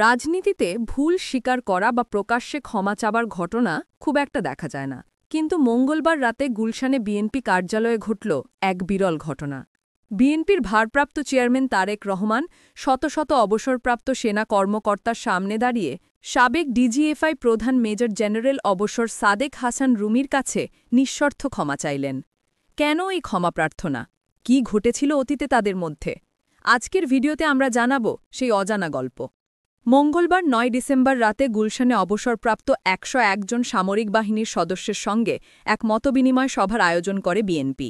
রাজনীতিতে ভুল স্বীকার করা বা প্রকাশ্যে ক্ষমা চাবার ঘটনা খুব একটা দেখা যায় না, কিন্তু মঙ্গলবার রাতে গুলশানে বিএনপি কার্যালয়ে ঘটল এক বিরল ঘটনা। বিএনপির ভারপ্রাপ্ত চেয়ারম্যান তারেক রহমান শত শত অবসরপ্রাপ্ত সেনা কর্মকর্তার সামনে দাঁড়িয়ে সাবেক ডিজিএফআই প্রধান মেজর জেনারেল অবসর সাদেক হাসান রুমির কাছে নিঃশর্ত ক্ষমা চাইলেন। কেন এই ক্ষমা প্রার্থনা? কি ঘটেছিল অতীতে তাদের মধ্যে? আজকের ভিডিওতে আমরা জানাব সেই অজানা গল্প। মঙ্গলবার ৯ ডিসেম্বর রাতে গুলশানে অবসরপ্রাপ্ত ১০১ জন সামরিক বাহিনীর সদস্যের সঙ্গে এক মতবিনিময় সভার আয়োজন করে বিএনপি।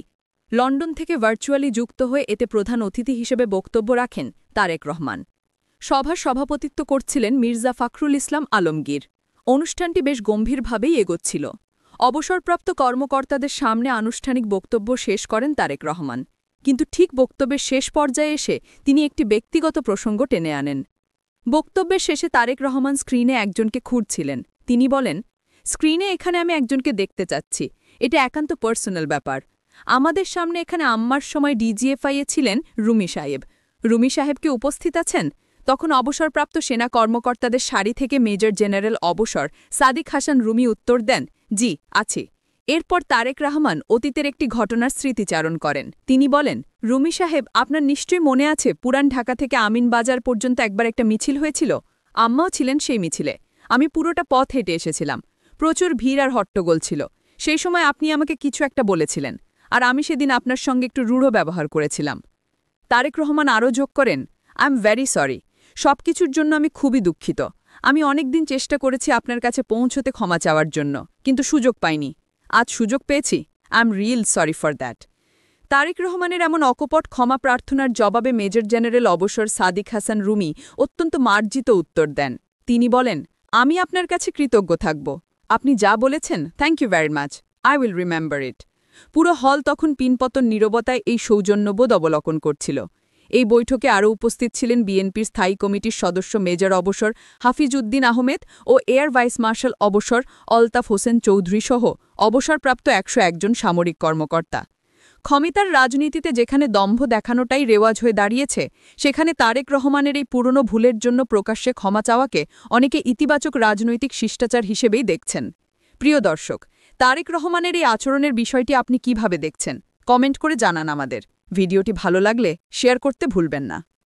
লন্ডন থেকে ভার্চুয়ালি যুক্ত হয়ে এতে প্রধান অতিথি হিসেবে বক্তব্য রাখেন তারেক রহমান। সভার সভাপতিত্ব করছিলেন মির্জা ফখরুল ইসলাম আলমগীর। অনুষ্ঠানটি বেশ গম্ভীরভাবেই এগোচ্ছিল। অবসরপ্রাপ্ত কর্মকর্তাদের সামনে আনুষ্ঠানিক বক্তব্য শেষ করেন তারেক রহমান, কিন্তু ঠিক বক্তব্যের শেষ পর্যায়ে এসে তিনি একটি ব্যক্তিগত প্রসঙ্গ টেনে আনেন। বক্তব্যের শেষে তারেক রহমান স্ক্রিনে একজনকে খুঁড়ছিলেন। তিনি বলেন, স্ক্রিনে এখানে আমি একজনকে দেখতে চাচ্ছি, এটা একান্ত পার্সোনাল ব্যাপার। আমাদের সামনে এখানে আম্মার সময় ডিজিএফআইয়ে ছিলেন রুমি সাহেব। রুমি সাহেবকে উপস্থিত আছেন? তখন অবসরপ্রাপ্ত সেনা কর্মকর্তাদের সারি থেকে মেজর জেনারেল অবসর সাদিক হাসান রুমি উত্তর দেন, জি আছি। এরপর তারেক রহমান অতীতের একটি ঘটনার স্মৃতিচারণ করেন। তিনি বলেন, রুমি সাহেব, আপনার নিশ্চয়ই মনে আছে পুরান ঢাকা থেকে আমিনবাজার পর্যন্ত একবার একটা মিছিল হয়েছিল। আম্মাও ছিলেন সেই মিছিলে। আমি পুরোটা পথ হেঁটে এসেছিলাম। প্রচুর ভিড় আর হট্টগোল ছিল। সেই সময় আপনি আমাকে কিছু একটা বলেছিলেন, আর আমি সেদিন আপনার সঙ্গে একটু রূঢ় ব্যবহার করেছিলাম। তারেক রহমান আরও যোগ করেন, আই এম ভেরি সরি। সব কিছুর জন্য আমি খুবই দুঃখিত। আমি অনেকদিন চেষ্টা করেছি আপনার কাছে পৌঁছতে ক্ষমা চাওয়ার জন্য, কিন্তু সুযোগ পাইনি। আজ সুযোগ পেয়েছি। I am real sorry for that. Tarek রহমানের এমন অকপট ক্ষমা প্রার্থনার জবাবে মেজর জেনারেল অবসর সাদিক হাসান রুমি অত্যন্ত মার্জিত উত্তর দেন। তিনি বলেন, আমি আপনার কাছে কৃতজ্ঞ থাকব। আপনি যা বলেছেন, thank you very much. I will remember it. পুরো হল তখন পিনপতন নীরবতায় এই সৌজন্যবোধ অবলোকন করছিল। এই বৈঠকে আরও উপস্থিত ছিলেন বিএনপির স্থায়ী কমিটির সদস্য মেজর অবসর হাফিজ উদ্দিন আহমেদ ও এয়ার ভাইস মার্শাল অবসর অলতাফ হোসেন চৌধুরী সহ অবসরপ্রাপ্ত ১০১ জন সামরিক কর্মকর্তা। ক্ষমতার রাজনীতিতে যেখানে দম্ভ দেখানোটাই রেওয়াজ হয়ে দাঁড়িয়েছে, সেখানে তারেক রহমানের এই পুরনো ভুলের জন্য প্রকাশ্যে ক্ষমা চাওয়াকে অনেকে ইতিবাচক রাজনৈতিক শিষ্টাচার হিসেবেই দেখছেন। প্রিয় দর্শক, তারেক রহমানের এই আচরণের বিষয়টি আপনি কিভাবে দেখছেন? কমেন্ট করে জানান আমাদের। ভিডিওটি ভালো লাগলে শেয়ার করতে ভুলবেন না।